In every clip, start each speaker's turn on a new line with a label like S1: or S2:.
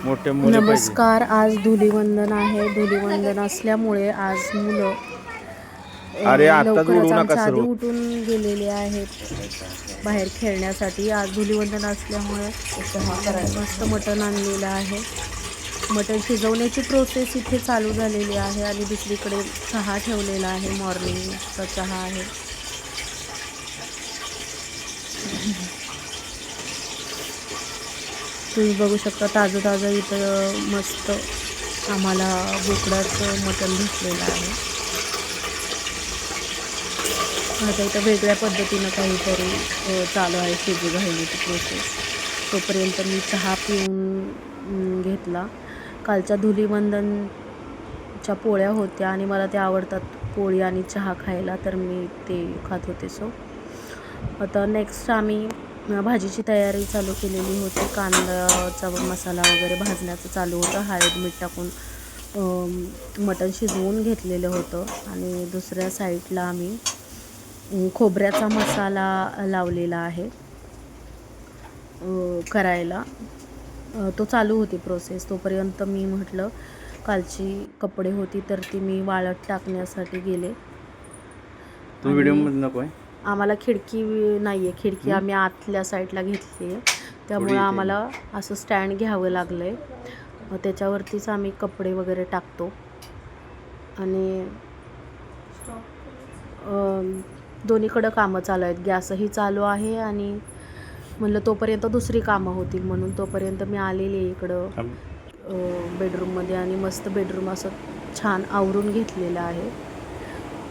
S1: मोठे मुले पाहिजे.
S2: नमस्कार. आज धुलीवंदन आहे. धुलीवंदन असल्यामुळे आज मुलं
S1: अरे आत्ताच
S2: लवकरच
S1: उडवू नका
S2: आमच्या आधी
S1: सर्व.
S2: उठून गेलेले आहेत बाहेर खेळण्यासाठी. आज धुलीवंदन असल्यामुळे मस्त मटण आणलेलं आहे. मटण शिजवण्याची प्रोसेस इथे चालू झालेली आहे आणि दुसरीकडे चहा ठेवलेला आहे. मॉर्निंगचा चहा आहे. तुम्ही बघू शकता ताजं ताजं इथं मस्त आम्हाला बोकडाचं मटण भेटलेलं आहे. आता इथं वेगळ्या पद्धतीनं काहीतरी चालू आहे शिजू घालण्याची प्रोसेस. तोपर्यंत मी चहा पिऊन घेतला. कालच्या धुलीवंदनच्या पोळ्या होत्या आणि मला ते आवडतात पोळी आणि चहा खायला, तर मी ते खात होते. आता नेक्स्ट आम्ही भाजीची तयारी चालू केलेली होती. कांद्याचा मसाला वगैरे भाजण्याचं चालू होतं. हळद मीठ टाकून मटण शिजवून घेतलेलं होतं आणि दुसऱ्या साईडला आम्ही खोबऱ्याचा मसाला लावलेला आहे करायला. तो चालू होती प्रोसेस. तोपर्यंत मी म्हटलं कालची कपडे होती तर ती मी वाळत टाकण्यासाठी गेले.
S1: तू व्हिडिओमध्ये नको आहे.
S2: आम्हाला खिडकी नाही आहे. खिडकी आम्ही आतल्या साईडला घेतली आहे, त्यामुळे आम्हाला असं स्टँड घ्यावं लागलं आहे. त्याच्यावरतीच आम्ही कपडे वगैरे टाकतो आणि दोन्हीकडं कामं चालू आहेत. गॅसही चालू आहे आणि म्हणलं तोपर्यंत दुसरी कामं होतील म्हणून तोपर्यंत मी आलेली आहे इकडं बेडरूममध्ये आणि मस्त बेडरूम असं छान आवरून घेतलेलं आहे.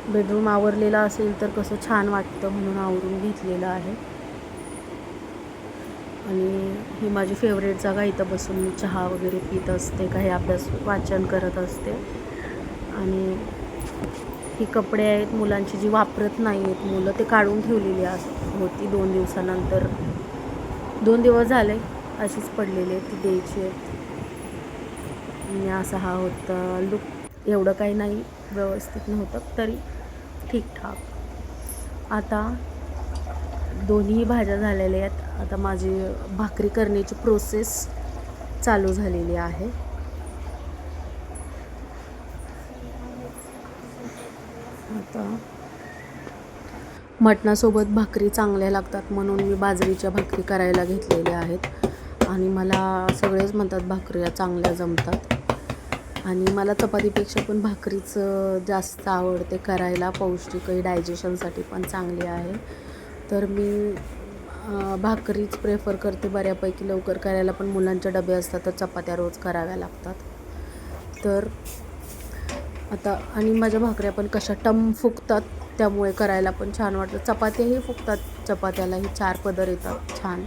S2: बेडरूम आवरलेला असेल तर कसं छान वाटतं म्हणून आवरून घेतलेलं आहे. आणि ही माझी फेवरेट जागा. इथं बसून मी चहा वगैरे पित असते, काही अभ्यास वाचन करत असते. आणि ही कपडे आहेत मुलांची जी वापरत नाही आहेत मुलं, ते काढून ठेवलेली होती 2 दिवसानंतर. 2 दिवस झाले अशीच पडलेली आहेत, ती द्यायची आहेत. आणि असा हा होता लुक. एवढं काही नाही व्यवस्थित नव्हतं तरी ठीकठाक. आता दोन्ही भाज्या झालेल्या आहेत. आता माझी भाकरी करण्याची प्रोसेस चालू झालेली आहे. आता मटणासोबत भाकरी चांगल्या लागतात म्हणून मी बाजरीच्या भाकरी करायला घेतलेल्या आहेत. आणि मला सगळेच म्हणतात भाकऱ्या चांगल्या जमतात आणि मला चपातीपेक्षा पण भाकरीच जास्त आवडते करायला. पौष्टिकही, डायजेशनसाठी पण चांगली आहे. तर मी भाकरीच प्रेफर करते बऱ्यापैकी लवकर करायला. पण मुलांचे डबे असतात तर चपात्या रोज कराव्या लागतात. तर आता आणि माझ्या भाकऱ्या पण कशा टम फुगतात त्यामुळे करायला पण छान वाटतं. चपात्याही फुगतात, चपात्यालाही 4 पदर येतात छान.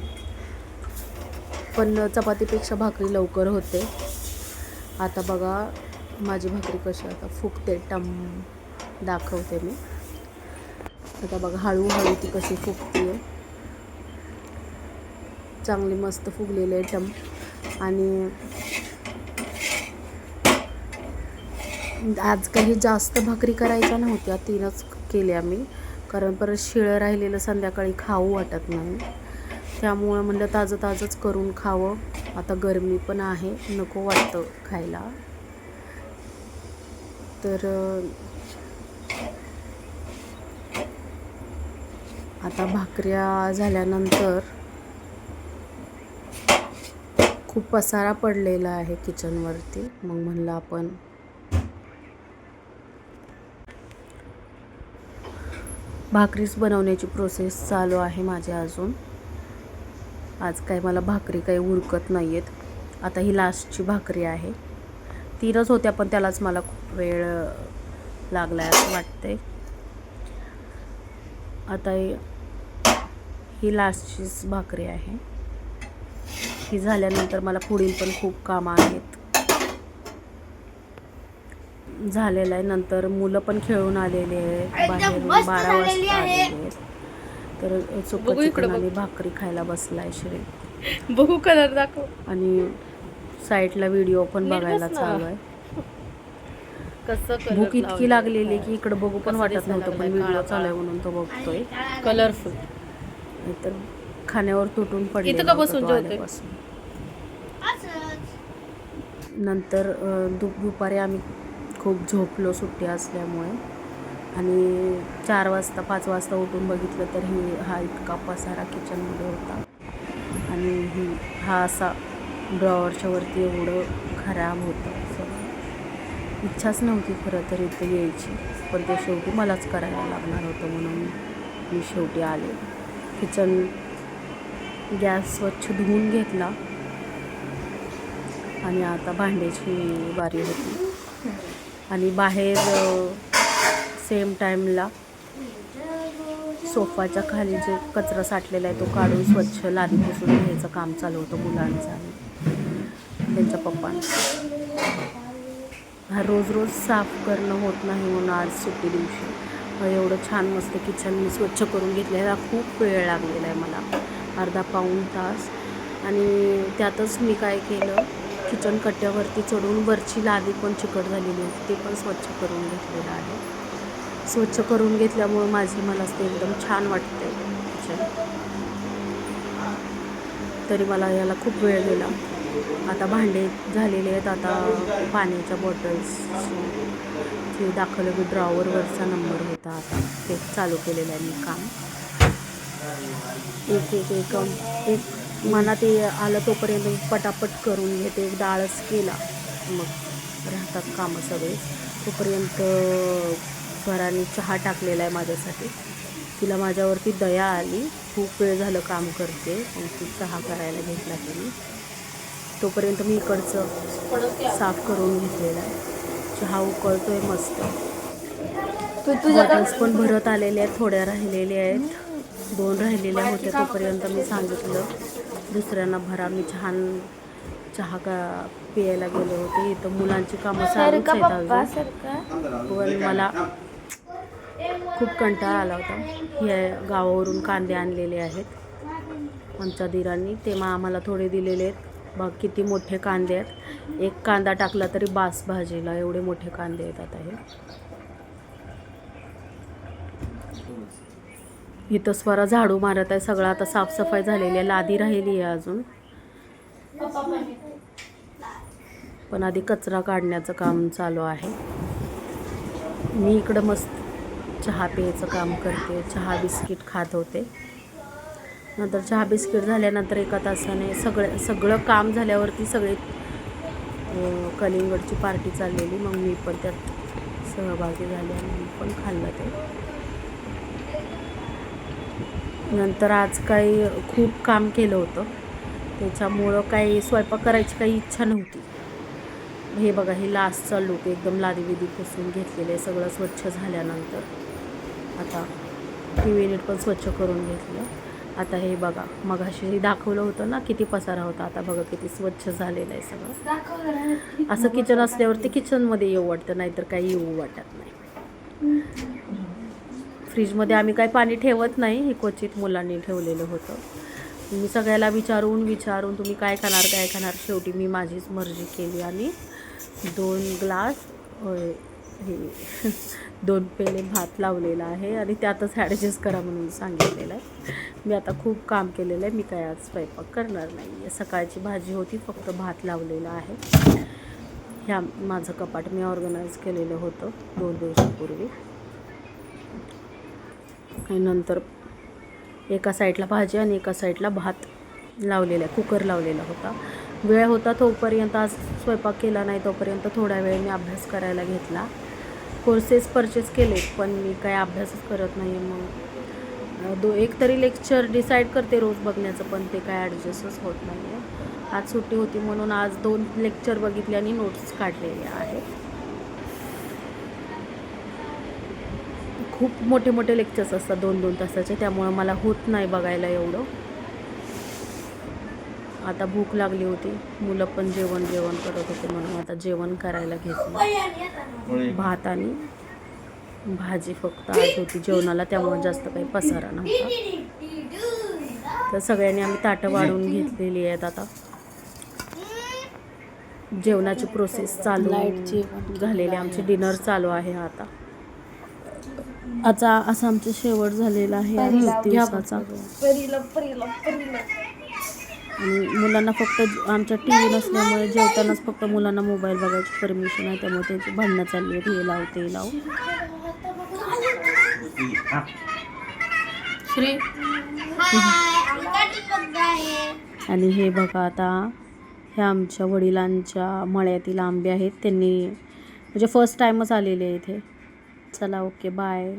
S2: पण चपातीपेक्षा भाकरी लवकर होते. आता बघा माझी भाकरी कशी आता फुगते, टम दाखवते मी. आता बघा हळूहळू ती कशी फुगते आहे. चांगली मस्त फुगलेली आहे टम. आणि आज काही जास्त भाकरी करायच्या नव्हत्या, 3च केल्या मी, कारण परत शिळं राहिलेलं संध्याकाळी खाऊ वाटत नाही. त्यामुळं म्हणलं ताजं ताजंच करून खावं. आता गरमी पण आहे, नको वाटतं खायला. तर आता भाकऱ्या झाल्यानंतर खूप पसारा पडलेला आहे किचनवरती. मग म्हणलं आपण भाकरीच बनवण्याची प्रोसेस चालू आहे माझी अजून. आज काय मला भाकरी काही उरकत नाही आहेत. आता ही लास्टची भाकरी आहे. 3च होत्या पण त्यालाच मला खूप वेळ लागला आहे असं वाटते. आता ही लास्टचीच भाकरी आहे. ही झाल्यानंतर मला पुढील पण खूप कामं आहेत. झालेलं आहे. नंतर मुलं पण खेळून आलेले आहेत बाहेरून, 12 वाजता आलेले आहेत. तर चिकन आणि भाकरी खायला बसलाय श्री.
S3: बघू कलर दाखव.
S2: आणि साईडला व्हिडिओ पण बघायला चालू आहे.
S3: कसं
S2: भूक इतकी लागलेली की इकडं बघू पण वाटत नव्हतं, पण व्हिडिओ चालू आहे म्हणून तो बघतोय.
S3: कलरफुल.
S2: तर खाण्यावर तुटून पडले
S3: इथं का बसून जेवते?
S2: नंतर दुपारी आम्ही खूप झोपलो सुट्टी असल्यामुळे आणि 4 वाजता 5 वाजता उठून बघितलं तर हा इतका पसारा किचनमध्ये होता आणि हा असा ड्रॉवरच्या वरती एवढं खराब होतं. इच्छाच नव्हती खरं तर इथे यायची, पण ते शेवटी मलाच करायला लागणार होतं म्हणून मी शेवटी आले. किचन गॅस स्वच्छ धुवून घेतला आणि आता भांड्याची बारी होती. आणि बाहेर सेम टाईमला सोफाच्या खाली जो कचरा साठलेला आहे तो काढून स्वच्छ लादी पुसून घ्यायचं काम चालू होतं मुलांचं आणि त्यांच्या पप्पांचं. हा रोज रोज साफ करणं होत नाही म्हणून आज सुट्टी दिवशी एवढं छान मस्त किचन मी स्वच्छ करून घेतलं. ह्याला खूप वेळ लागलेला आहे मला, अर्धा पाऊण तास. आणि त्यातच मी काय केलं, किचन कट्ट्यावरती चढून वरची लादी पण चिकट झालेली होती ते पण स्वच्छ करून घेतलेलं आहे. स्वच्छ करून घेतल्यामुळं मला ते एकदम छान वाटते किचन. तरी मला याला खूप वेळ गेला. आता भांडे झालेले आहेत. आता पाण्याच्या बॉटल्स ते दाखवलं की ड्रॉवरवरचा नंबर होता, आता ते चालू केलेलं आहे मी काम. एक मनात आलं तोपर्यंत पटापट करून घेते. एक डाळच केला मग राहतात कामं सगळे. तोपर्यंत स्वराने चहा टाकलेला आहे माझ्यासाठी. तिला माझ्यावरती दया आली, खूप वेळ झालं काम करते, मग ती चहा करायला घेतला तिने. तोपर्यंत मी इकडचं साफ करून घेतलेलं आहे. चहा उकळतोय मस्त. बॉटल्स पण भरत आलेले आहेत, थोड्या राहिलेल्या आहेत, 2 राहिलेल्या होत्या. तोपर्यंत मी सांगितलं दुसऱ्यांना भरा. मी छान चहा प्यायला गेले होते. इथं मुलांची कामं चालूच आहेत अजून. पण मला खूप कंटाळा आला होता. हे गावावरून कांदे आणलेले आहेत आमच्या दिरांनी, ते मग आम्हाला थोडे दिलेले आहेत. बघ किती मोठे कांदे आहेत, एक कांदा टाकला तरी बास भाजीला, एवढे मोठे कांदे आहेत. आता हे इथं स्वरा झाडू मारत आहे. सगळं आता साफसफाई झालेली आहे, लादी राहिली आहे अजून. पण आधी कचरा काढण्याचं काम चालू आहे. मी इकडं मस्त चहा प्यायचं काम करते, चहा बिस्किट खात होते. नंतर चहा बिस्किट झाल्यानंतर 1 तासाने सगळं काम झाल्यावरती सगळे कलिंगडची पार्टी चाललेली. मग मी पण त्यात सहभागी झाले आणि मी पण खाल्लं ते. नंतर आज काही खूप काम केलं होतं, त्याच्यामुळं काही स्वयंपाक करायची काही इच्छा नव्हती. हे बघा, हे लास्टचा लूक एकदम लादी बिदी पुसून घेतलेलं आहे सगळं स्वच्छ झाल्यानंतर. आता युनिट पण स्वच्छ करून घेतलं. आता हे बघा, मगाशी दाखवलं होतं ना किती पसारा होता, आता बघा किती स्वच्छ झालेलं आहे सगळं. असं किचन असल्यावरती किचनमध्ये येऊ वाटतं, नाहीतर काही येऊ वाटत नाही. फ्रीजमध्ये आम्ही काही पाणी ठेवत नाही, हे क्वचित मुलांनी ठेवलेलं होतं. मी सगळ्याला विचारून तुम्ही काय खाणार. शेवटी मी माझीच मर्जी केली आणि 2 ग्लास हे 2 पेले भात लावलेला आहे आणि त्यातच ॲडजस्ट करा म्हणून सांगितलेलं आहे. मी आता खूप काम केलेलं आहे, मी काय आज स्वयंपाक करणार नाही आहे. सकाळची भाजी होती, फक्त भात लावलेला आहे. ह्या माझं कपाट मी ऑर्गनाईज केलेलं होतं 2 दिवसापूर्वी. आणि नंतर एका साईडला भाजी आणि एका साईडला भात लावलेला, कुकर लावलेला होता. वेळ होता तोपर्यंत, आज स्वयंपाक केला नाही तोपर्यंत थोडा वेळ मी अभ्यास करायला घेतला. कोर्सेस परचेस केले, पण मी काय अभ्यासच करत नाही. मग एक तरी लेक्चर डिसाईड करते रोज बघण्याचं, पण ते काय ॲडजस्टच होत नाही आहे. आज सुट्टी होती म्हणून आज 2 लेक्चर बघितले आणि नोट्स काढलेल्या आहेत. खूप मोठे लेक्चर्स असतात 2-2 तासाचे, त्यामुळं मला होत नाही बघायला एवढं. आता भूक लागली होती, मुलं पण जेवण करत होते म्हणून आता जेवण करायला घेतलं. भात आणि भाजी फक्त आज होती जेवणाला, त्यामुळे जास्त काही पसारा नव्हता. तर सगळ्यांनी आम्ही ताटं वाढून घेतलेली आहेत. आता जेवणाची प्रोसेस चालू झालेली, आमची डिनर चालू आहे आता. आता असं आमचं शेवट झालेला आहे दिवसाचा. आणि मुलांना फक्त आमच्या टी व्ही नसल्यामुळे जेवतानाच फक्त मुलांना मोबाईल बघायची परमिशन आहे, त्यामुळे त्यांची भांडणं चालली आहेत, हे लाव ते लाव.
S3: श्री
S2: आणि हे बघा आता हे आमच्या वडिलांच्या मळ्यातील आंबे आहेत, त्यांनी म्हणजे फर्स्ट टाईमच आलेले आहे इथे. चला ओके बाय.